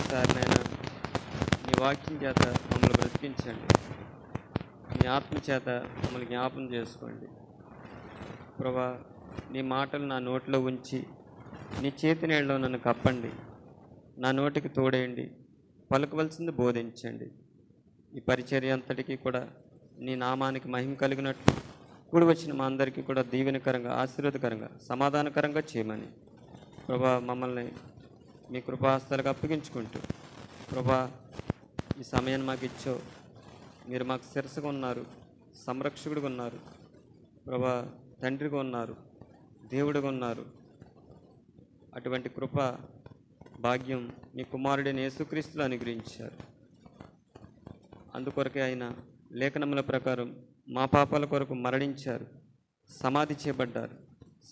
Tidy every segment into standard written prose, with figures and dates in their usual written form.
మరొకసారి నాయన నీ వాక్యం చేత మమ్మల్ని బ్రతికించండి. నీ ఆత్మ చేత మమ్మల్ని జ్ఞాపం చేసుకోండి ప్రభా. నీ మాటలు నా నోట్లో ఉంచి నీ చేతి నీళ్ళలో నన్ను కప్పండి. నా నోటికి తోడేయండి, పలుకవలసింది బోధించండి. ఈ పరిచర్య అంతటికీ కూడా నీ నామానికి మహిమ కలిగినట్లు కూడి వచ్చిన మా అందరికీ కూడా దీవెనకరంగా, ఆశీర్వాదకరంగా, సమాధానకరంగా చేయమని ప్రభా మమ్మల్ని మీ కృపాహస్తాలకు అప్పగించుకుంటూ ప్రభా ఈ సమయాన్ని మాకు ఇచ్చావు. మీరు మాకు శిరస్సుగా ఉన్నారు, సంరక్షకుడిగా ఉన్నారు ప్రభా, తండ్రిగా ఉన్నారు, దేవుడిగా ఉన్నారు. అటువంటి కృప భాగ్యం మీ కుమారుడైన యేసుక్రీస్తులు అనుగ్రహించారు. అందుకొరకే ఆయన లేఖనముల ప్రకారం మా పాపాల కొరకు మరణించారు, సమాధి చేయబడ్డారు.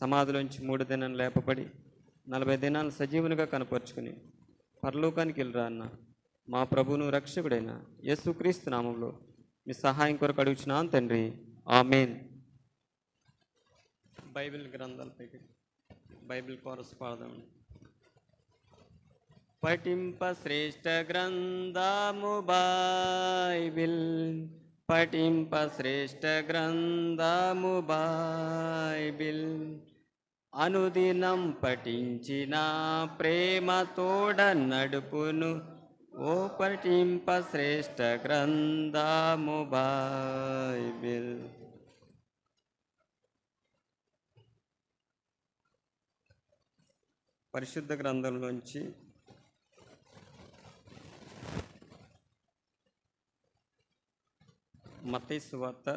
సమాధిలోంచి 3 దినాలు లేపబడి 40 దినాలు సజీవునిగా కనపరుచుకుని పరలోకానికి వెళ్ళరా అన్న మా ప్రభువును రక్షకుడైన యేసుక్రీస్తు నామంలో మీ సహాయం కొరకు అడుగుచున్నాను తండ్రి, ఆమేన్. బైబిల్ గ్రంథాలపైకి బైబిల్ కోరస్ పాడదాం. పఠింప శ్రేష్ఠ గ్రంథము బైబిల్, పఠింప శ్రేష్ఠ గ్రంథము బైబిల్, అనుదినం పఠించిన ప్రేమ తోడ నడుపును. ఓ పఠింప శ్రేష్ఠ గ్రంథము బైబిల్. పరిశుద్ధ గ్రంథంలోంచి మత్తయి సువార్త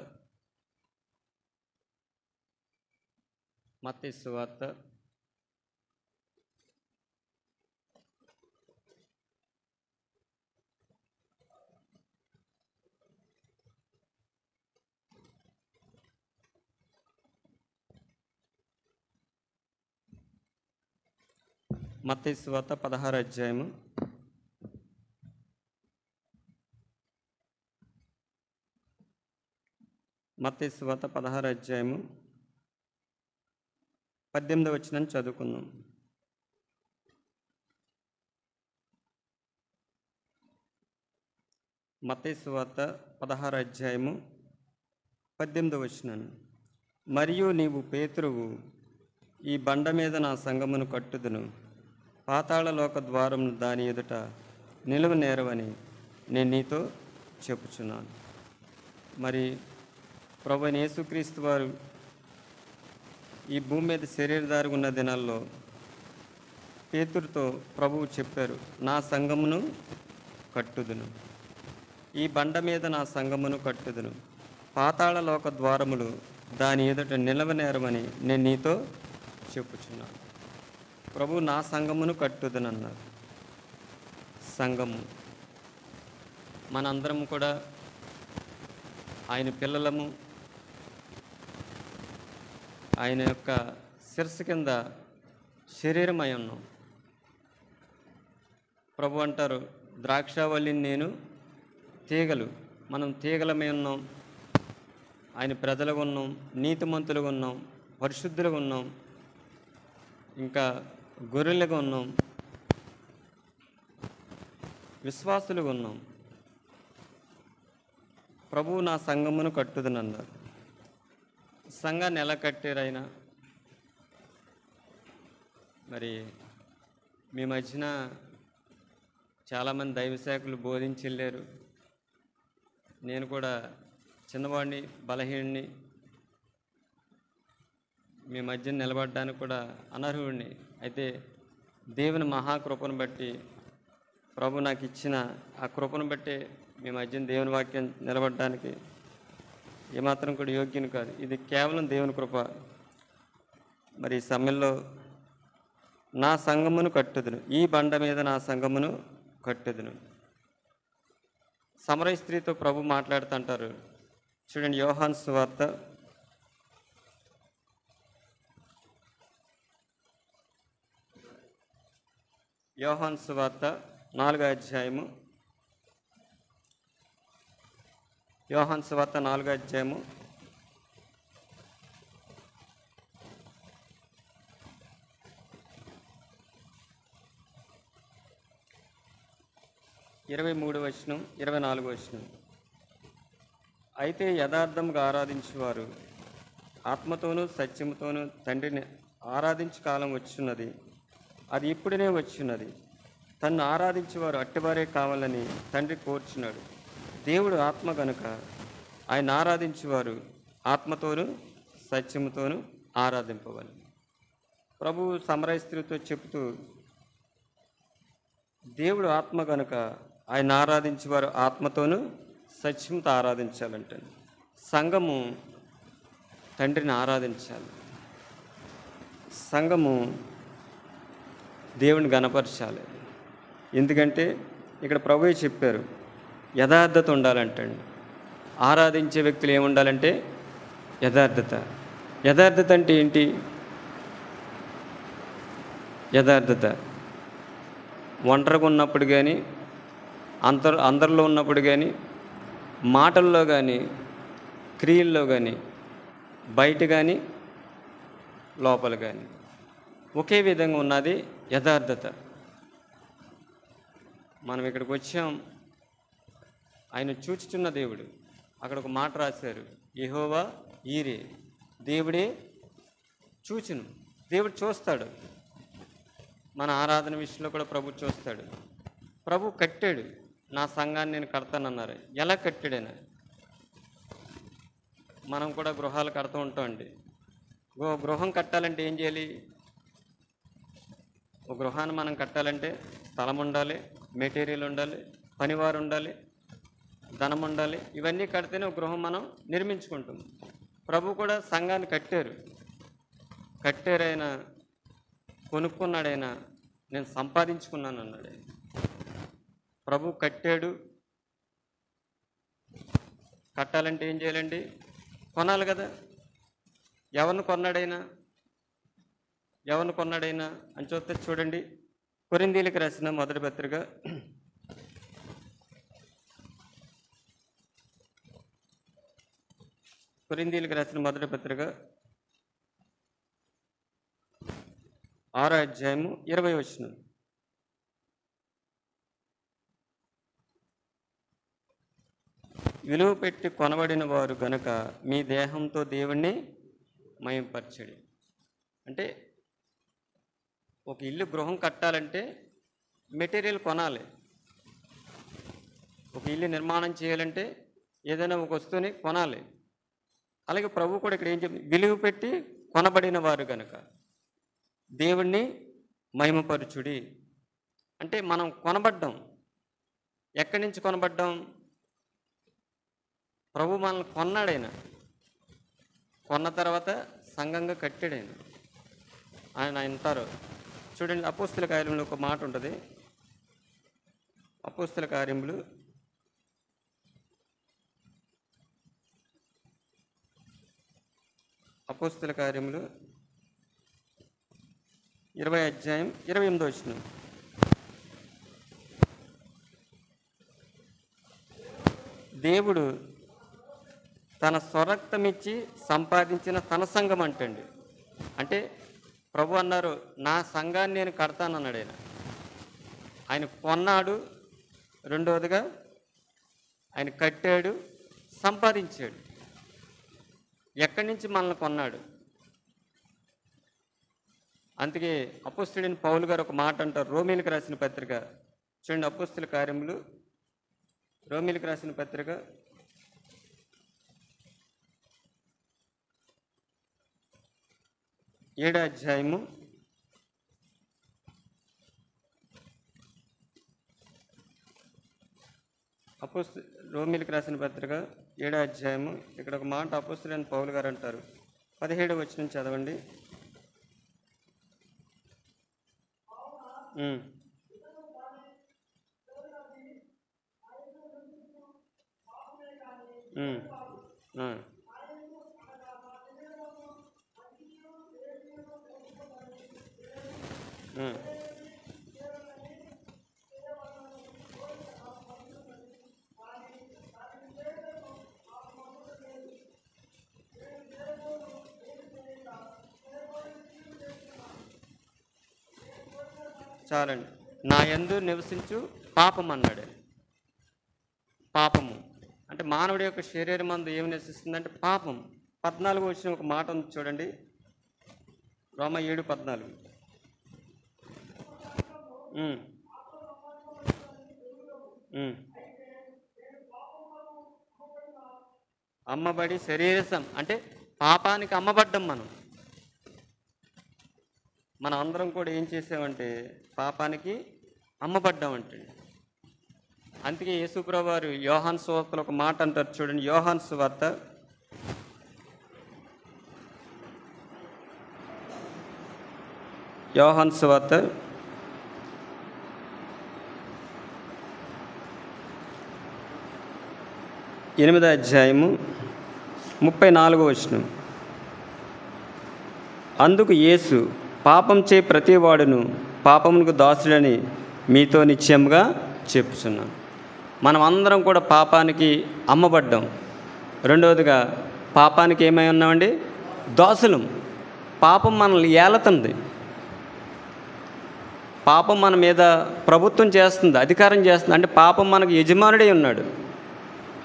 16 అధ్యాయము 16 అధ్యాయము 18వ వచనం చదువుకుందాం. మత్తయి సువార్త 16 అధ్యాయము 18వ వచనం. మరియు నీవు పేతురువు, ఈ బండ మీద నా సంగమును కట్టుదును, పాతాళలోక ద్వారమును దాని ఎదుట నిలువ నేరవని నేను నీతో చెప్పుచున్నాను. మరి ప్రభువైన యేసుక్రీస్తు వారు ఈ భూమి మీద శరీరధారి ఉన్న దినాల్లో పేతురుతో ప్రభువు చెప్పారు, నా సంగమును కట్టుదును, ఈ బండ మీద నా సంగమును కట్టుదును, పాతాళలోక ద్వారములు దాని ఎదుట నిలవనేరమని నేను నీతో చెప్పుచున్నాను. ప్రభు నా సంగమును కట్టుదునన్నారు. సంఘము మనందరం కూడా ఆయన పిల్లలము, ఆయన యొక్క శిరస్సు కింద శరీరమై ఉన్నాం. ప్రభు అంటారు, ద్రాక్షావల్లిని నేను, తీగలు. మనం తీగలమై ఉన్నాం, ఆయన ప్రజలుగా ఉన్నాం, నీతిమంతులుగా ఉన్నాం, పరిశుద్ధులుగా ఉన్నాం, ఇంకా గొర్రెలుగా ఉన్నాం, విశ్వాసులుగా ఉన్నాం. ప్రభువు నా సంఘమును కట్టుదునన్నారు. సంఘాన్ని ఎలా కట్టారు ఆయన? మరి మీ మధ్యన చాలామంది దైవశాఖలు బోధించి వెళ్ళారు. నేను కూడా చిన్నవాడిని, బలహీనుడిని, మీ మధ్య నిలబడడానికి కూడా అనర్హుడిని. అయితే దేవుని మహాకృపను బట్టి, ప్రభు నాకు ఇచ్చిన ఆ కృపను బట్టి మీ మధ్యన దేవుని వాక్యం నిలబడడానికి ఏమాత్రం కూడా యోగ్యుని కాదు. ఇది కేవలం దేవుని కృప. మరి ఈ సమయంలో నా సంఘమును కట్టుదును, ఈ బండ మీద నా సంఘమును కట్టుదును. సమరయ స్త్రీతో ప్రభు మాట్లాడుతుంటారు. చూడండి, యోహాను సువార్త 4వ అధ్యాయము, యోహాను సువార్త 4వ అధ్యాయము 23 వచనం, 24 వచనం. అయితే యథార్థంగా ఆరాధించువారు ఆత్మతోనూ సత్యముతోనూ తండ్రిని ఆరాధించు కాలం వచ్చున్నది, అది ఇప్పుడునే వచ్చున్నది. తన్ను ఆరాధించేవారు అట్టివారే కావాలని తండ్రి కోరుచున్నాడు. దేవుడు ఆత్మ గనుక ఆయన ఆరాధించేవారు ఆత్మతోనూ సత్యముతోనూ ఆరాధింపవాలి. ప్రభువు సమరయ స్త్రీతో చెబుతూ, దేవుడు ఆత్మ గనుక ఆయన ఆరాధించేవారు ఆత్మతోనూ సత్యంతో ఆరాధించాలంటే సంఘము తండ్రిని ఆరాధించాలి. సంఘము దేవుని గణపరచాలి. ఎందుకంటే ఇక్కడ ప్రభువే చెప్పారు, యథార్థత ఉండాలంటండి. ఆరాధించే వ్యక్తులు ఏముండాలంటే యథార్థత. యథార్థత అంటే ఏంటి? యథార్థత ఒంటరిగా ఉన్నప్పుడు కానీ, అందరిలో ఉన్నప్పుడు కానీ, మాటల్లో కానీ, క్రియల్లో కానీ, బయట కానీ, లోపల కానీ ఒకే విధంగా ఉన్నది యథార్థత. మనం ఇక్కడికి వచ్చాం, ఆయన చూచుచున్న దేవుడు. అక్కడ ఒక మాట రాశారు, యెహోవా ఈరే, దేవుడే చూచును. దేవుడు చూస్తాడు. మన ఆరాధన విషయంలో కూడా ప్రభు చూస్తాడు. ప్రభు కట్టాడు, నా సంఘాన్ని నేను కడతానన్నారు. ఎలా కట్టాడైనా? మనం కూడా గృహాలు కడుతూ ఉంటామండి. గృహం కట్టాలంటే ఏం చేయాలి? ఒక గృహాన్ని మనం కట్టాలంటే స్థలం ఉండాలి, మెటీరియల్ ఉండాలి, పనివారు ఉండాలి, ధనం ఉండాలి. ఇవన్నీ కడితేనే ఒక గృహం మనం నిర్మించుకుంటాం. ప్రభు కూడా సంఘాన్ని కట్టారైనా, కొనుక్కున్నాడైనా, నేను సంపాదించుకున్నాను అన్నాడు. ప్రభు కట్టాడు. కట్టాలంటే ఏం చేయాలండి? కొనాలి కదా. ఎవరిని కొన్నాడైనా అని చూస్తే చూడండి, కొరింథీయులకు రాసిన మొదటి పత్రిక 6వ అధ్యాయము 20వ వచనం. విలువ పెట్టి కొనబడిన వారు గనుక మీ దేహంతో దేవుణ్ణి మహిమపరచండి. అంటే ఒక గృహం కట్టాలంటే మెటీరియల్ కొనాలి. ఒక ఇల్లు నిర్మాణం చేయాలంటే ఏదైనా ఒక వస్తువుని కొనాలి. అలాగే ప్రభు కూడా ఇక్కడ ఏం చెప్తుంది? విలువ పెట్టి కొనబడిన వారు గనుక దేవుణ్ణి మహిమపరచుడి. అంటే మనం కొనబడ్డాం. ఎక్కడి నుంచి కొనబడ్డాం? ప్రభు మనల్ని కొన్నాడైనా. కొన్న తర్వాత సంఘంగా కట్టాడైనా. ఆయన అంటారు చూడండి, అపోస్తల కార్యములు ఒక మాట ఉంటుంది. అపోస్తల కార్యములు 20వ అధ్యాయం 28వ వచనం. దేవుడు తన స్వరక్తమిచ్చి సంపాదించిన తన సంఘం అంటండి. అంటే ప్రభు అన్నారు, నా సంఘాన్ని నేను కడతానన్నాడు. ఆయన కొన్నాడు. రెండవదిగా ఆయన కట్టాడు, సంపాదించాడు. ఎక్కడి నుంచి మనల్ని కొన్నాడు? అందుకే అపోస్తలుడైన పౌలు గారు ఒక మాట అంటారు, రోమీలకు రాసిన పత్రిక చూడండి. అపోస్తల కార్యములు రోమీలకు రాసిన పత్రిక 7వ అధ్యాయము 7వ అధ్యాయము ఇక్కడ ఒక మాట అపోస్తలుడైన పౌలు గారు అంటారు. 17వ వచనం చదవండి. చాలండి. నా యందు నివసించు పాపం అన్నాడు. పాపము. అంటే మానవుడి యొక్క శరీరం అందు ఏమి నివసిస్తుందంటే పాపం. 14 వచ్చిన ఒక మాట ఉంది చూడండి, రోమ 7:14. అమ్మబడి శరీరం అంటే పాపానికి అమ్మబడ్డం. మనం అందరం కూడా ఏం చేసామంటే పాపానికి అమ్మబడ్డామంటే. అందుకే యేసుప్రభువు వారు యోహాను సువార్తలో ఒక మాట అంటారు చూడండి, యోహాను సువార్త 8వ అధ్యాయము 34వ వచనం. అందుకు యేసు, పాపం చే ప్రతివాడును పాపమునకు దాసుడని మీతో నిశ్చయముగా చెప్పుచున్నాను. మనం అందరం కూడా పాపానికి అమ్మబడ్డాం. రెండవదిగా పాపానికి ఏమై ఉన్నామండి? దాసులం. పాపం మనల్ని ఏలుతుంది. పాపం మన మీద ప్రభుత్వం చేస్తుంది, అధికారం చేస్తుంది. అంటే పాపం మనకు యజమానుడే ఉన్నాడు.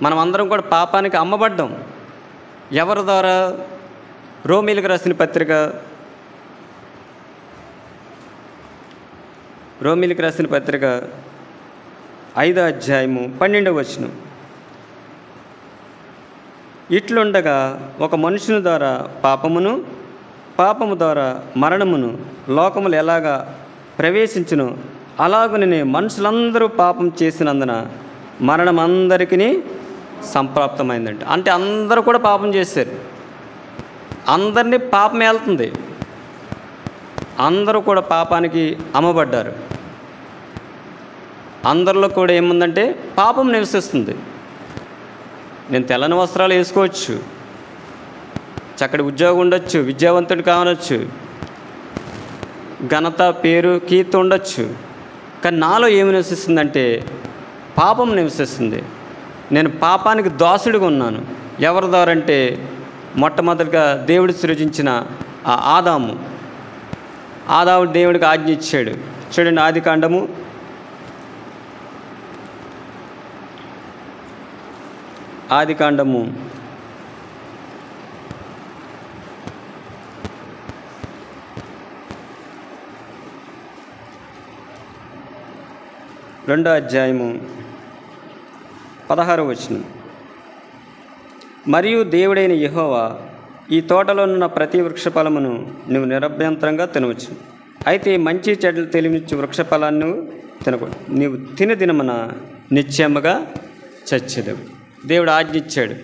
మనం అందరం కూడా పాపానికి అమ్మబడ్డాం. ఎవరి ద్వారా? రోమీలకు రాసిన పత్రిక 5వ అధ్యాయము 12వ వచనం. ఇట్లుండగా ఒక మనుషుని ద్వారా పాపమును, పాపము ద్వారా మరణమును లోకములు ఎలాగా ప్రవేశించును, అలాగునే మనుషులందరూ పాపం చేసినందున మరణం అందరికీ సంప్రాప్తమైందంట. అంటే అందరూ కూడా పాపం చేశారు. అందరినీ పాపం ఏలుతుంది. అందరూ కూడా పాపానికి అమ్మబడ్డారు. అందరిలో కూడా ఏముందంటే పాపం నివసిస్తుంది. నేను తెల్లని వస్త్రాలు వేసుకోవచ్చు, చక్కటి ఉద్యోగం ఉండొచ్చు, విద్యావంతుడు కావచ్చు, ఘనత, పేరు, కీర్తి ఉండొచ్చు. కానీ నాలో ఏమి నివసిస్తుందంటే పాపం నివసిస్తుంది. నేను పాపానికి దాసుడిగా ఉన్నాను. ఎవరి ద్వారా అంటే మొట్టమొదటిగా దేవుడు సృజించిన ఆ ఆదాము దేవుడికి ఆజ్ఞ ఇచ్చాడు. చూడండి, ఆదికాండము 2వ అధ్యాయము 16వ వచనం. మరియు దేవుడైన యెహోవా, ఈ తోటలో ఉన్న ప్రతి వృక్ష ఫలమును నువ్వు నిరభ్యంతరంగా తినవచ్చు, అయితే మంచి చెడ్డలు తెలివినిచ్చు వృక్ష ఫలాన్ని నువ్వు తినకూడదు. నీవు తిని దినమున నిశ్చయముగా చచ్చెదవు. దేవుడు ఆజ్ఞ ఇచ్చాడు.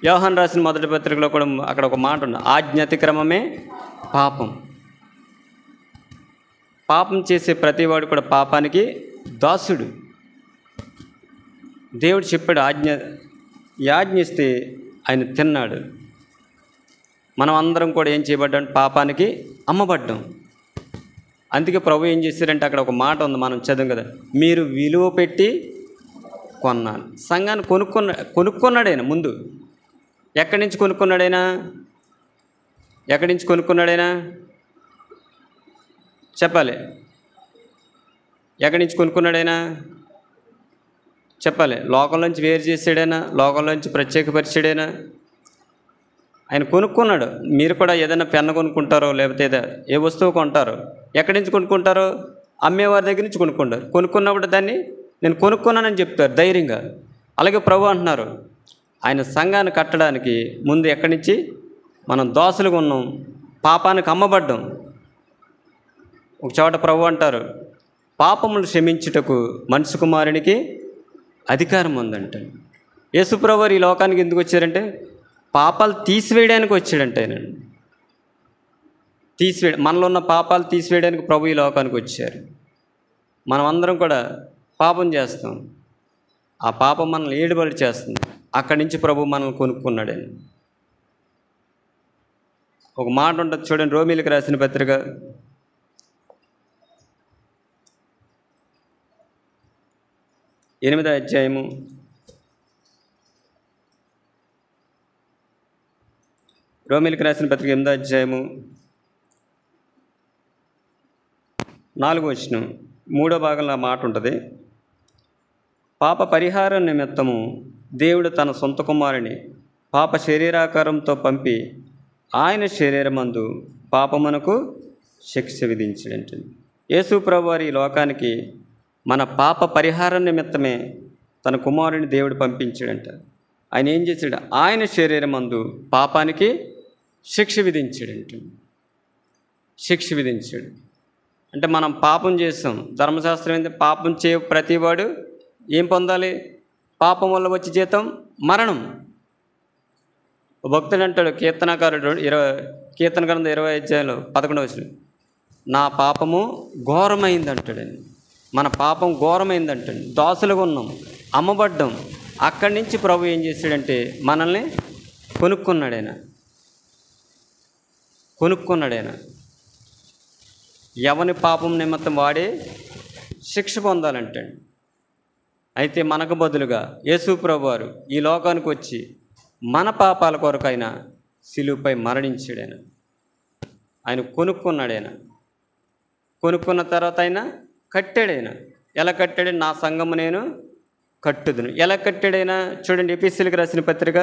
యోహాను రాసిన మొదటి పత్రికలో కూడా అక్కడ ఒక మాట ఉంది, ఆజ్ఞ అతిక్రమమే పాపం. పాపం చేసే ప్రతివాడు కూడా పాపానికి దాసుడు. దేవుడు చెప్పాడు, ఆజ్ఞ ఇస్తే ఆయన తిన్నాడు. మనం అందరం కూడా ఏం చేయబడ్డాం? పాపానికి అమ్మబడ్డాం. అందుకే ప్రభు ఏం చేశారంటే అక్కడ ఒక మాట ఉంది, మనం చదువు కదా, మీరు విలువ పెట్టి కొన్నాను. సంఘాన్ని కొనుక్కున్నాడైనా. ముందు ఎక్కడి నుంచి కొనుక్కున్నాడైనా? చెప్పాలి. ఎక్కడి నుంచి కొనుక్కున్నాడైనా చెప్పాలి. లోకంలోంచి వేరు చేసాడైనా, లోకంలోంచి ప్రత్యేకపరిచాడైనా? ఆయన కొనుక్కున్నాడు. మీరు కూడా ఏదైనా పెన్ను కొనుక్కుంటారో, లేకపోతే ఏ వస్తువు కొంటారో, ఎక్కడి నుంచి కొనుక్కుంటారో? అమ్మేవారి దగ్గర నుంచి కొనుక్కుంటారు. కొనుక్కున్నప్పుడు దాన్ని నేను కొనుక్కున్నానని చెప్తారు ధైర్యంగా. అలాగే ప్రభు అంటున్నారు, ఆయన సంఘాన్ని కట్టడానికి ముందు ఎక్కడి నుంచి? మనం దోసలుగా ఉన్నాం, పాపానికి అమ్మబడ్డాం. ఒక చోట ప్రభు అంటారు, పాపములు క్షమించుటకు మనుష్య కుమారునికి అధికారం ఉందంట. యేసుప్రభు ఈ లోకానికి ఎందుకు వచ్చారంటే పాపాలు తీసివేయడానికి వచ్చాడంట. ఆయన మనలో ఉన్న పాపాలు తీసివేయడానికి ప్రభు ఈ లోకానికి వచ్చారు. మనం అందరం కూడా పాపం చేస్తాం. ఆ పాపం మనల్ని ఏడుబడి చేస్తుంది. అక్కడి నుంచి ప్రభు మనల్ని కొనుక్కున్నాడు. ఒక మాట ఉంటుంది చూడండి, రోమీలకు రాసిన పత్రిక 8వ అధ్యాయము 8వ అధ్యాయము 4వ వచనం 3వ భాగంలో మాట ఉంటుంది. పాప పరిహారం నిమిత్తము దేవుడు తన సొంత కుమారుని పాప శరీరాకారంతో పంపి ఆయన శరీరమందు పాపమునకు శిక్ష విధించాడంటండి. యేసు ప్రభువారు ఈ లోకానికి మన పాప పరిహారం నిమిత్తమే తన కుమారుని దేవుడు పంపించాడంట. ఆయన ఏం చేశాడు? ఆయన శరీరమందు పాపానికి శిక్ష విధించాడంటండి. శిక్ష విధించాడు అంటే మనం పాపం చేస్తాం. ధర్మశాస్త్రం ఏంటి? పాపం చేయ ప్రతివాడు ఏం పొందాలి? పాపం వల్ల వచ్చే జీతం మరణం. భక్తుడు అంటాడు, కీర్తనకారుడు కీర్తన గ్రంథం 20:11, నా పాపము ఘోరమైంది అంటాడండి. మన పాపం ఘోరమైందంటండి. దాసులుగా ఉన్నాం, అమ్మబడ్డాం. అక్కడి నుంచి ప్రభు ఏం చేశాడంటే మనల్ని కొనుక్కున్నాడైనా. ఎవని పాపం నిమిత్తం వాడే శిక్ష పొందాలంటండి. అయితే మనకు బదులుగా యేసు ప్రభువారు ఈ లోకానికి వచ్చి మన పాపాల కొరకైనా సిలువపై మరణించాడైనా. ఆయన కొనుక్కున్నాడైనా. కొనుక్కున్న తర్వాత ఆయన కట్టాడైనా. ఎలా కట్టాడు? నా సంఘము నేను కట్టుదును. ఎలా కట్టాడైనా చూడండి, ఎఫెసీయులకు రాసిన పత్రిక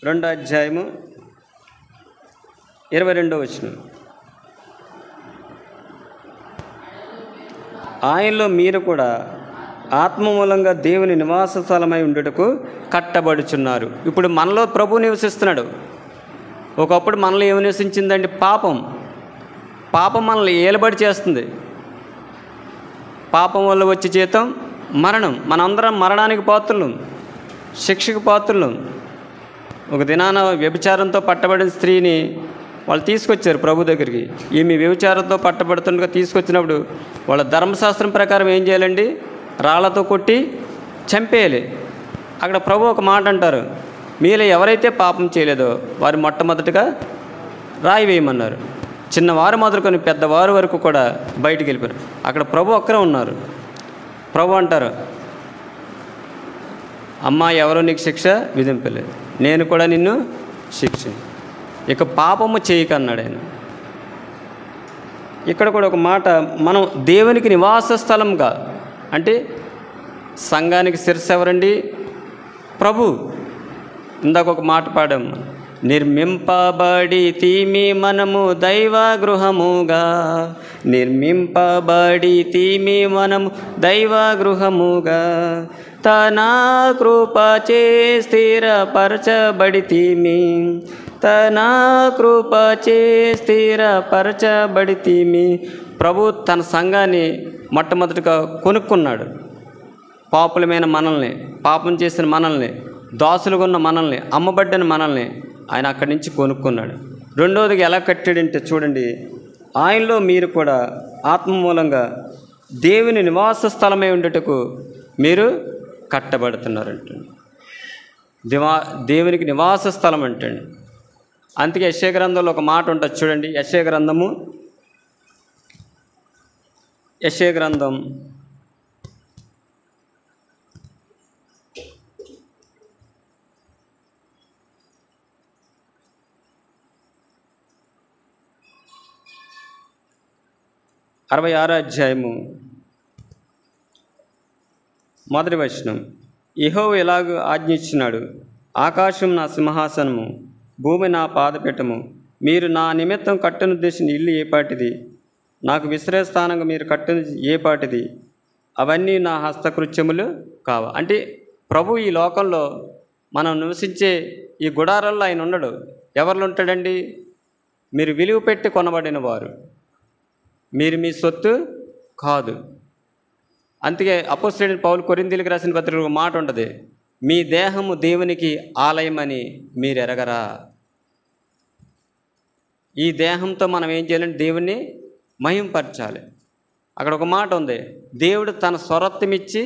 2:22. ఆయనలో మీరు కూడా ఆత్మ మూలంగా దేవుని నివాస స్థలమై ఉండుటకు కట్టబడుచున్నారు. ఇప్పుడు మనలో ప్రభు నివసిస్తున్నాడు. ఒకప్పుడు మనలో ఏమి నివసించిందండి? పాపం మనల్ని ఏలబడి చేస్తుంది. పాపం వల్ల వచ్చే జీతం మరణం. మనందరం మరణానికి పాత్రులం, శిక్షకు పాత్రులం. ఒక దినాన వ్యభిచారంతో పట్టబడిన స్త్రీని వాళ్ళు తీసుకొచ్చారు ప్రభు దగ్గరికి. ఈమె వ్యభిచారంతో పట్టబడుతుండగా తీసుకొచ్చినప్పుడు వాళ్ళ ధర్మశాస్త్రం ప్రకారం ఏం చేయాలండి? రాళ్లతో కొట్టి చంపేయాలి. అక్కడ ప్రభు ఒక మాట అంటారు, మీలో ఎవరైతే పాపం చేయలేదో వారు మొట్టమొదటిగా రాయి వేయమన్నారు. చిన్నవారు మొదలుకొని పెద్దవారు వరకు కూడా బయటికి వెళ్ళిపోయారు. అక్కడ ప్రభు ఒక్కరే ఉన్నారు. ప్రభు అంటారు, అమ్మా ఎవరో నీకు శిక్ష విధింపలేదు, నేను కూడా నిన్ను శిక్ష, ఇక పాపము చేయకన్నాడు ఆయన. ఇక్కడ కూడా ఒక మాట, మనం దేవునికి నివాస స్థలంగా, అంటే సంఘానికి శిరస్సు ఎవరండి? ప్రభు. ఇందాక ఒక మాట పాడాము, నిర్మింపబడి తీమి మనము దైవ గృహముగా, నిర్మింపబడి తీమి మనము దైవ గృహముగా, తన కృపచే స్థిరపరచబడి తీమి, తన కృపచే స్థిరపరచబడి తీమి. ప్రభు తన సంఘాన్ని మొట్టమొదటిగా కొనుక్కున్నాడు. పాపులమైన మనల్ని, పాపం చేసిన మనల్ని, దాసులుగా ఉన్న మనల్ని, అమ్మబడ్డని మనల్ని ఆయన అక్కడి నుంచి కొనుక్కున్నాడు. రెండవదిగా ఎలా కట్టాడంటే చూడండి, ఆయనలో మీరు కూడా ఆత్మ మూలంగా దేవుని నివాస స్థలమై ఉండేటకు మీరు కట్టబడుతున్నారంటండి. దేవునికి నివాస స్థలం అంటండి. అందుకే యెషయా గ్రంథంలో ఒక మాట ఉంటుంది చూడండి. యెషయా గ్రంథం 66 మొదటి వచనం, యెహోవా ఎలాగ ఆజ్ఞించినాడు, ఆకాశం నా సింహాసనము, భూమి నా పాదపీఠము, మీరు నా నిమిత్తం కట్టునుద్దేశించిన ఇల్లు ఏపాటిది, నాకు విశ్రయ స్థానంగా మీరు కట్టుని ఏపాటిది, అవన్నీ నా హస్తకృత్యములు కావా. అంటే ప్రభు ఈ లోకంలో మనం నివసించే ఈ గుడారాల్లో ఆయన ఉండడు. ఎవరిలో ఉంటాడండి? మీరు విలువ పెట్టి కొనబడిన వారు, మీరు మీ సొత్తు కాదు. అందుకే అపోస్తలుడైన పౌలు కొరింథీయులకు రాసిన పత్రికలో ఒక మాట ఉంటుంది, మీ దేహము దేవునికి ఆలయమని మీరు ఎరగరా. ఈ దేహంతో మనం ఏం చేయాలంటే దేవుణ్ణి మహింపరచాలి. అక్కడ ఒక మాట ఉంది, దేవుడు తన స్వరత్వం ఇచ్చి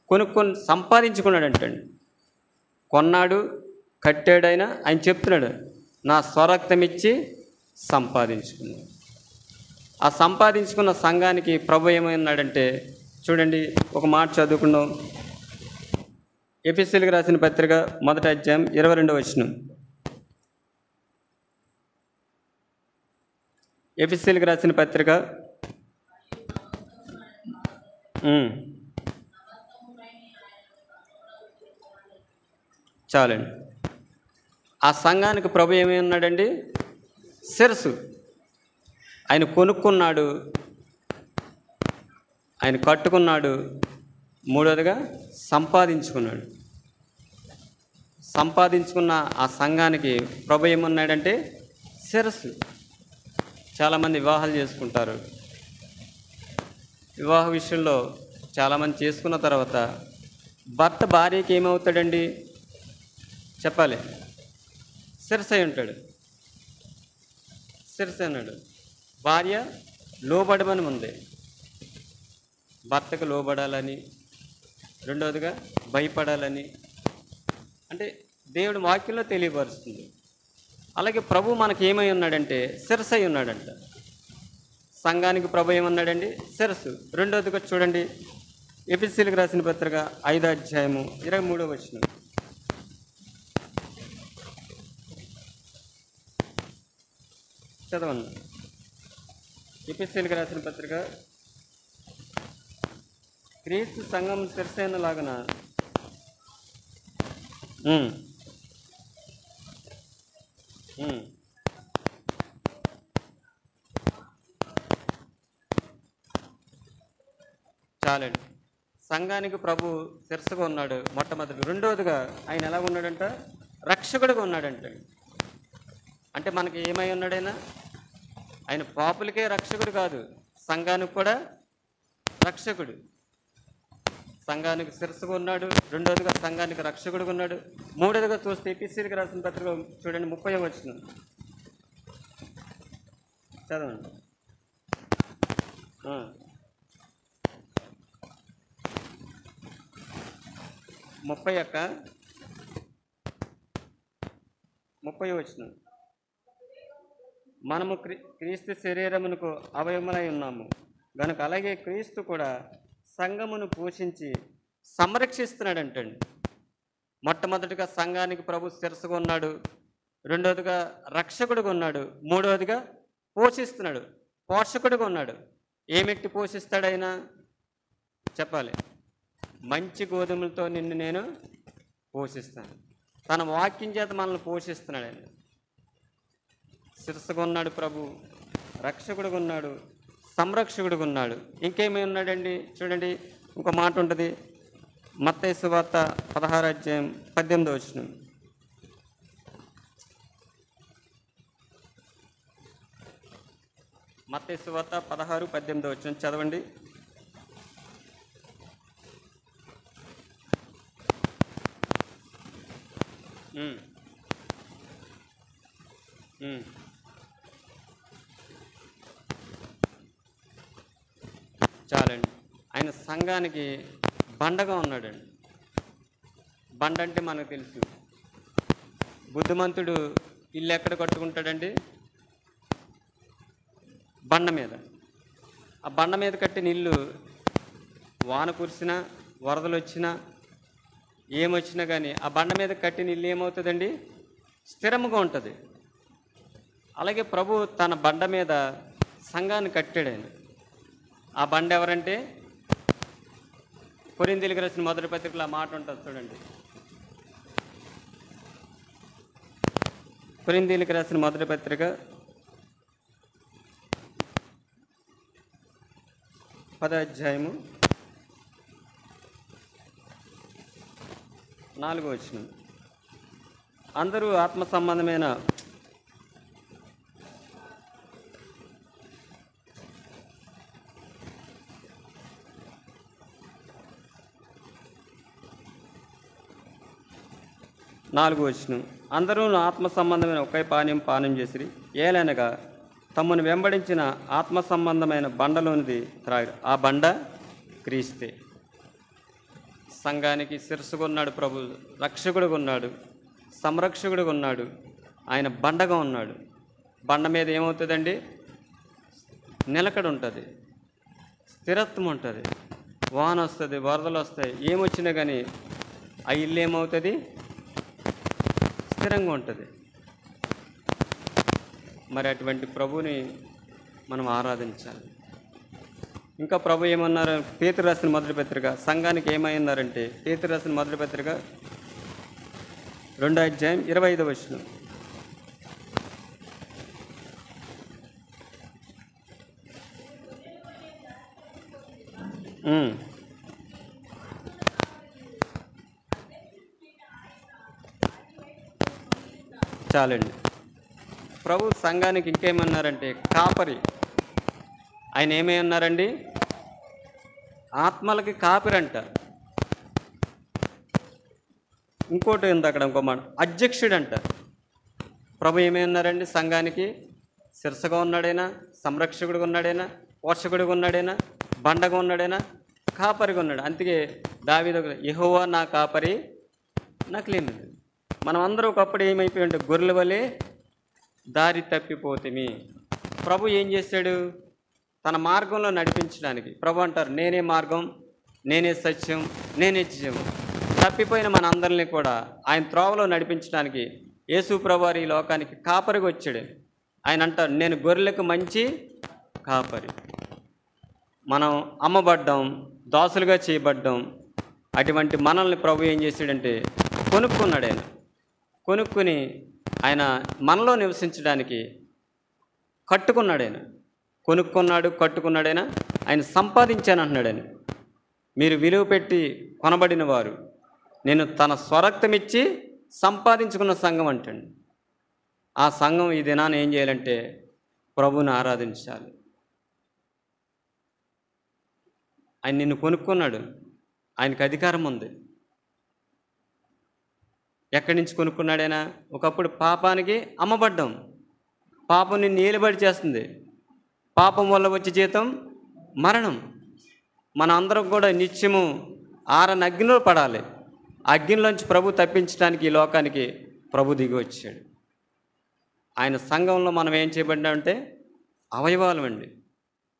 కొనుక్కొని సంపాదించుకున్నాడంటండి. కొన్నాడు, కట్టాడైనా ఆయన చెప్తున్నాడు, నా స్వరక్తం ఇచ్చి సంపాదించుకున్నాడు. ఆ సంపాదించుకున్న సంఘానికి ప్రభు ఏమన్నాడంటే చూడండి, ఒక మాట చదువుకున్నాం. ఎఫెసీయులకు రాసిన పత్రిక 1:22. ఎఫెసీయులకు రాసిన పత్రిక చాలండి. ఆ సంఘానికి ప్రభు ఏమై ఉన్నాడండి? శిరస్సు. ఆయన కొనుక్కున్నాడు, ఆయన కట్టుకున్నాడు, మూడోదిగా సంపాదించుకున్నాడు. సంపాదించుకున్న ఆ సంఘానికి ప్రభు ఏమన్నాడంటే శిరస్సు. చాలామంది వివాహాలు చేసుకుంటారు. వివాహ విషయంలో చాలామంది చేసుకున్న తర్వాత భర్త భార్యకి ఏమవుతాడండి? చెప్పాలి. శిరస్సు అయి ఉంటాడు. శిరస్సు అన్నాడు. భార్య లోబడమని ఉంది. భర్తకు లోబడాలని, రెండవదిగా భయపడాలని, అంటే దేవుడి వాక్యంలో తెలియపరుస్తుంది. అలాగే ప్రభు మనకి ఏమై ఉన్నాడంటే శిరస్సు అయి ఉన్నాడంట. సంఘానికి ప్రభు ఏమన్నాడండి? శిరస్సు. రెండవదిగా చూడండి, ఎఫెసీయులకు రాసిన పత్రిక 5వ అధ్యాయము 23వ వచనం. చదవండి. ఎఫెసీయులకు రాసిన పత్రిక, క్రీస్తు సంఘం శిరస్సైన లాగన చాలండి. సంఘానికి ప్రభు శిరస్సుగా ఉన్నాడు మొట్టమొదటి. రెండవదిగా ఆయన ఎలా ఉన్నాడంట? రక్షకుడిగా ఉన్నాడంట. అంటే మనకి ఏమై ఉన్నాడైనా? ఆయన పాపులకే రక్షకుడు కాదు, సంఘానికి కూడా రక్షకుడు. సంఘానికి శిరస్సుగా ఉన్నాడు, రెండవదిగా సంఘానికి రక్షకుడిగా ఉన్నాడు. మూడవదిగా చూస్తే ఎఫెసీయులకు రాసిన పత్రిక చూడండి 30వ వచనం చదవండి. 30వ వచనం. మనము క్రీస్తు శరీరమునకు అవయములై ఉన్నాము గనుక అలాగే క్రీస్తు కూడా సంఘమును పోషించి సంరక్షిస్తున్నాడంటండి. మొట్టమొదటిగా సంఘానికి ప్రభు శిరస్సుగా ఉన్నాడు, రెండవదిగా రక్షకుడిగా ఉన్నాడు, మూడవదిగా పోషిస్తున్నాడు, పోషకుడిగా ఉన్నాడు. ఏమెట్టి పోషిస్తాడైనా? చెప్పాలి. మంచి గోధుమలతో నిన్ను నేను పోషిస్తాను. తన వాక్యం చేత మనల్ని పోషిస్తున్నాడు ఆయన. శిరస్సుగా ఉన్నాడు ప్రభు, రక్షకుడిగా ఉన్నాడు, సంరక్షకుడిగా ఉన్నాడు. ఇంకేమై ఉన్నాడండి? చూడండి, ఇంకో మాట ఉంటుంది. మత్తయి సువార్త 16వ అధ్యాయం 18వ వచనం. మత్తయి సువార్త 16:18 వచనం చదవండి. చాలండి. ఆయన సంఘానికి బండగా ఉన్నాడండి. బండ అంటే మనకు తెలుసు. బుద్ధిమంతుడు ఇల్లు ఎక్కడ కట్టుకుంటాడండి? బండ మీద. ఆ బండ మీద కట్టిన ఇల్లు వాన కురిసినా, వరదలు వచ్చినా, ఏమొచ్చినా కానీ ఆ బండ మీద కట్టిన ఇల్లు ఏమవుతుందండి? స్థిరంగా ఉంటుంది. అలాగే ప్రభు తన బండ మీద సంఘాన్ని కట్టాడు ఆయన. ఆ బండ ఎవరంటే? కొరింథీయులకు రాసిన మొదటి పత్రికలో ఆ మాట ఉంటుంది చూడండి. కొరింథీయులకు రాసిన మొదటి పత్రిక 10వ అధ్యాయము 4వ వచనం. అందరూ ఆత్మ సంబంధమైన అందరూ ఆత్మ సంబంధమైన ఒకే పానం చేసిరి, ఏలనగా తమను వెంబడించిన ఆత్మ సంబంధమైన బండలోనిది త్రాగిరు. ఆ బండ క్రీస్తే. సంఘానికి శిరస్సుగా ఉన్నాడు ప్రభు, రక్షకుడిగా ఉన్నాడు, సంరక్షకుడిగా ఉన్నాడు. ఆయన బండగా ఉన్నాడు. బండ మీద ఏమవుతుందండి? నిలకడ ఉంటుంది, స్థిరత్వం ఉంటుంది. వాన వస్తుంది, వరదలు వస్తాయి, ఏమొచ్చినా కానీ ఆ ఇల్లు ఏమవుతుంది? స్థిరంగా ఉంటుంది. మరి అటువంటి ప్రభుని మనం ఆరాధించాలి. ఇంకా ప్రభు ఏమన్నారు? పేతురు రాసిన మొదటి పత్రిక సంఘానికి ఏమన్నారంటే, పేతురు రాసిన మొదటి పత్రిక 2వ అధ్యాయం 25వ వచనం. చాలండి. ప్రభు సంఘానికి ఇంకేమన్నారంటే కాపరి. ఆయన ఏమన్నారండి? ఆత్మలకి కాపరంట. ఇంకోటి ఉంది అక్కడ, ఇంకో మాట అధ్యక్షుడు అంట. ప్రభు ఏమన్నారండి? సంఘానికి శిరసగా ఉన్నాడైనా, సంరక్షకుడిగా ఉన్నాడైనా, పోషకుడిగా ఉన్నాడైనా, బండగా ఉన్నాడైనా, కాపరిగా ఉన్నాడు. అందుకే దావీదు యెహోవా నా కాపరి నాకు లేనిది. మనం అందరూ ఒకప్పుడు ఏమైపోయి ఉంటే గొర్రెల వలె దారి తప్పిపోతిమి. ప్రభు ఏం చేశాడు? తన మార్గంలో నడిపించడానికి ప్రభు అంటారు, నేనే మార్గం, నేనే సత్యం, నేనే జీవం. తప్పిపోయిన మన అందరినీ కూడా ఆయన త్రోవలో నడిపించడానికి యేసు ప్రభువారు ఈ లోకానికి కాపరిగా వచ్చాడు. ఆయన అంటారు, నేను గొర్రెలకు మంచి కాపరి. మనం అమ్మబడ్డాం, దాసులుగా చేయబడ్డాం. అటువంటి మనల్ని ప్రభు ఏం చేశాడంటే కొనుక్కున్నాడు. ఆయన కొనుక్కుని ఆయన మనలో నివసించడానికి కట్టుకున్నాడు. ఆయన కొనుక్కున్నాడు, కట్టుకున్నాడైనా ఆయన సంపాదించాను అంటున్నాడు. ఆయన మీరు విలువ పెట్టి కొనబడిన వారు, నేను తన స్వరక్తం ఇచ్చి సంపాదించుకున్న సంఘం అంటండి. ఆ సంఘం ఈ దినాన్ని ఏం చేయాలంటే ప్రభువుని ఆరాధించాలి. ఆయన నిన్ను కొనుక్కున్నాడు, ఆయనకు అధికారం ఉంది. ఎక్కడి నుంచి కొనుక్కున్నాడైనా? ఒకప్పుడు పాపానికి అమ్మబడ్డాం. పాపం నిన్ను ఏలుబడి చేస్తుంది. పాపం వల్ల వచ్చే జీతం మరణం. మన అందరం కూడా నిత్యము ఆరని అగ్నిలో పడాలి. అగ్నిలోంచి ప్రభు తప్పించడానికి ఈ లోకానికి ప్రభు దిగి వచ్చాడు. ఆయన సంఘంలో మనం ఏం చేయబడ్డామంటే అవయవాలు అండి.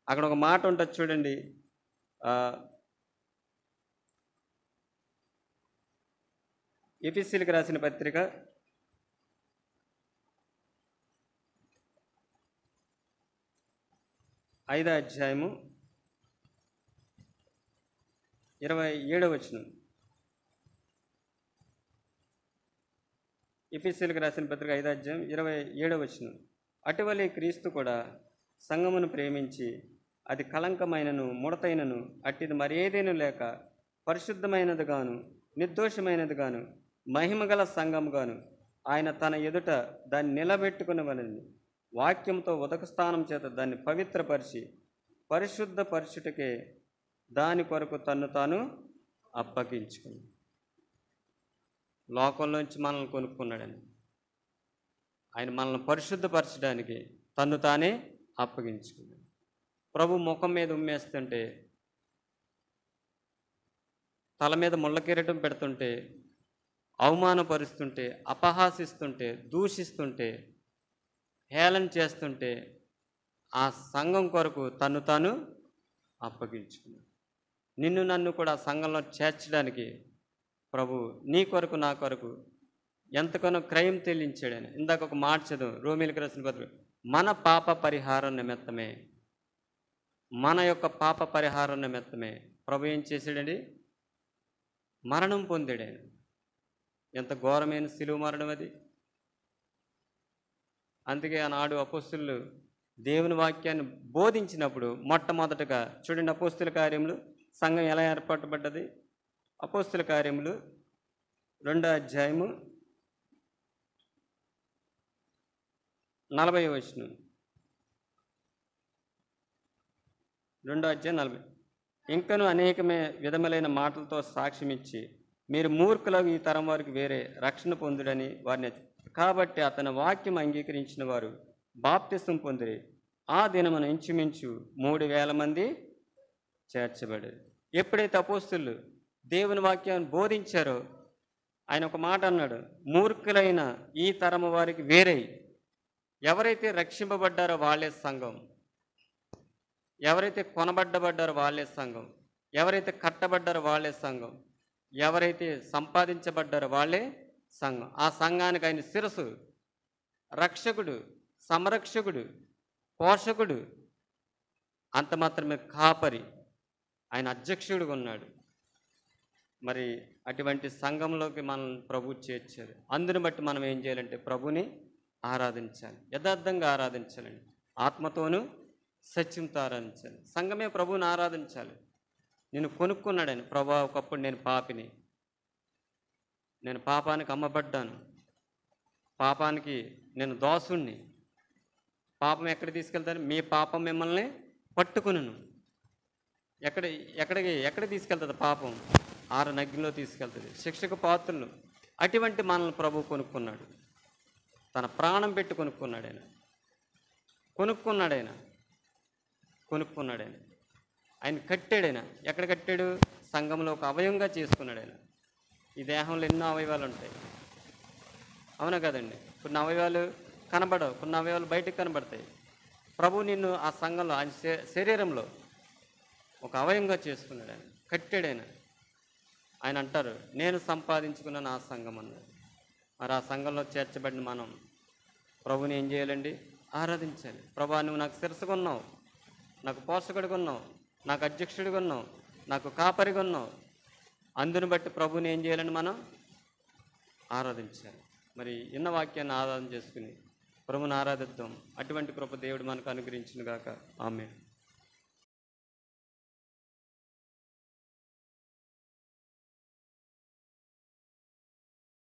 అక్కడ ఒక మాట ఉంటుంది చూడండి, ఎఫెసీయులకు రాసిన పత్రిక 5వ అధ్యాయము 27వ వచనం. ఎఫెసీయులకు రాసిన పత్రిక 5వ అధ్యాయం 27వ వచనం. అటువలే క్రీస్తు కూడా సంఘమును ప్రేమించి అది కళంకమైనను ముడతైనను అట్టిది మరేదేనూ లేక పరిశుద్ధమైనదిగాను నిర్దోషమైనదిగాను మహిమగల సంఘముగాను ఆయన తన ఎదుట దాన్ని నిలబెట్టుకునవలెను. వాక్యంతో ఉదక స్థానం చేత దాన్ని పవిత్రపరిచి పరిశుద్ధపరచుటకే దాని కొరకు తన్ను తాను అప్పగించుకుని. లోకంలోంచి మనల్ని కొనుక్కున్నాడని ఆయన మనల్ని పరిశుద్ధపరచడానికి తన్ను తానే అప్పగించుకున్నాడు. ప్రభు ముఖం మీద ఉమ్మేస్తుంటే, తల మీద ముళ్ళ కిరీటం పెడుతుంటే, అవమానపరుస్తుంటే, అపహాసిస్తుంటే, దూషిస్తుంటే, హేళన చేస్తుంటే ఆ సంఘం కొరకు తన్ను తాను అప్పగించుకున్నాడు. నిన్ను నన్ను కూడా సంఘంలో చేర్చడానికి ప్రభు నీ కొరకు నా కొరకు ఎంతగానో క్రయం చెల్లించాడని. ఇందాక ఒక మాట చదువు, రోమీయులకు రాసిన పత్రిక, మన పాప పరిహారం నిమిత్తమే, మన యొక్క పాప పరిహారం నిమిత్తమే ప్రభు ఏం చేశాడండి? మరణం పొందాడు. ఆయన ఎంత ఘోరమైన శిలువ మరణం అది. అందుకే ఆనాడు అపోస్తులు దేవుని వాక్యాన్ని బోధించినప్పుడు మొట్టమొదటగా చూడండి, అపోస్తుల కార్యములు సంఘం ఎలా ఏర్పడబడ్డది? అపోస్తుల కార్యములు 2వ అధ్యాయము 40వ వచనం. 2వ అధ్యాయం 40. ఇంకను అనేకమే విధములైన మాటలతో సాక్ష్యం ఇచ్చి మీరు మూర్ఖులకు ఈ తరం వారికి వేరే రక్షణ పొందుడని వారిని. కాబట్టి అతని వాక్యం అంగీకరించిన వారు బాప్తిసం పొందిరి. ఆ దినమున ఇంచుమించు 3,000 మంది చేర్చబడారు. ఎప్పుడైతే అపోస్తులు దేవుని వాక్యాన్ని బోధించారో ఆయన ఒక మాట అన్నాడు, మూర్ఖులైన ఈ తరము వారికి వేరే. ఎవరైతే రక్షింపబడ్డారో వాళ్ళే సంఘం, ఎవరైతే కొనబడ్డబడ్డారో వాళ్ళే సంఘం, ఎవరైతే కట్టబడ్డారో వాళ్ళే సంఘం, ఎవరైతే సంపాదించబడ్డారో వాళ్ళే సంఘం. ఆ సంఘానికి ఆయన శిరస్సు, రక్షకుడు, సంరక్షకుడు, పోషకుడు. అంత మాత్రమే కాపరి, ఆయన అధ్యక్షుడిగా ఉన్నాడు. మరి అటువంటి సంఘంలోకి మనం ప్రభు చేర్చారు. అందుని బట్టి మనం ఏం చేయాలంటే ప్రభుని ఆరాధించాలి, యథార్థంగా ఆరాధించాలండి, ఆత్మతోనూ సత్యంతో ఆరాధించాలి. సంఘమే ప్రభువుని ఆరాధించాలి. నేను కొనుక్కున్నాడు ఆయన. ప్రభా, ఒకప్పుడు నేను పాపిని, నేను పాపానికి అమ్మబడ్డాను, పాపానికి నేను దోసుణ్ణి. పాపం ఎక్కడ తీసుకెళ్తాను? మీ పాపం మిమ్మల్ని పట్టుకును. ఎక్కడ తీసుకెళ్తుంది పాపం? నగ్గిలో తీసుకెళ్తుంది, శిక్షకు పాత్రలు. అటువంటి మనల్ని ప్రభు కొనుక్కున్నాడు, తన ప్రాణం పెట్టి కొనుక్కున్నాడు ఆయన. ఆయన కట్టాడు. ఆయన ఎక్కడ కట్టాడు? సంఘంలో ఒక అవయవంగా చేసుకున్నాడు ఆయన. ఈ దేహంలో ఎన్నో అవయవాలు ఉంటాయి, అవునా కదండి? కొన్ని అవయవాలు కనబడవు, కొన్ని అవయవాలు బయటకు కనబడతాయి. ప్రభు నిన్ను ఆ సంఘంలో, ఆయన శరీరంలో ఒక అవయవంగా చేసుకున్నాడు ఆయన, కట్టాడు ఆయన. ఆయన అంటారు, నేను సంపాదించుకున్న నా సంఘం అన్నారు. మరి ఆ సంఘంలో చేర్చబడిన మనం ప్రభుని ఏం చేయాలండి? ఆరాధించాలి. ప్రభా, నువ్వు నాకు శిరస్సుగా ఉన్నావు, నాకు పోషకుడిగా ఉన్నావు, నాకు అధ్యక్షుడిగా ఉన్నావు, నాకు కాపరిగా ఉన్నావు. అందుని బట్టి ప్రభుని ఏం చేయాలండి? మనం ఆరాధించాలి. మరి ఇన్న వాక్యాన్ని ఆరాధన చేసుకుని ప్రభుని ఆరాధిద్దాం. అటువంటి కృప దేవుడు మనకు అనుగ్రహించును గాక. ఆమేన్.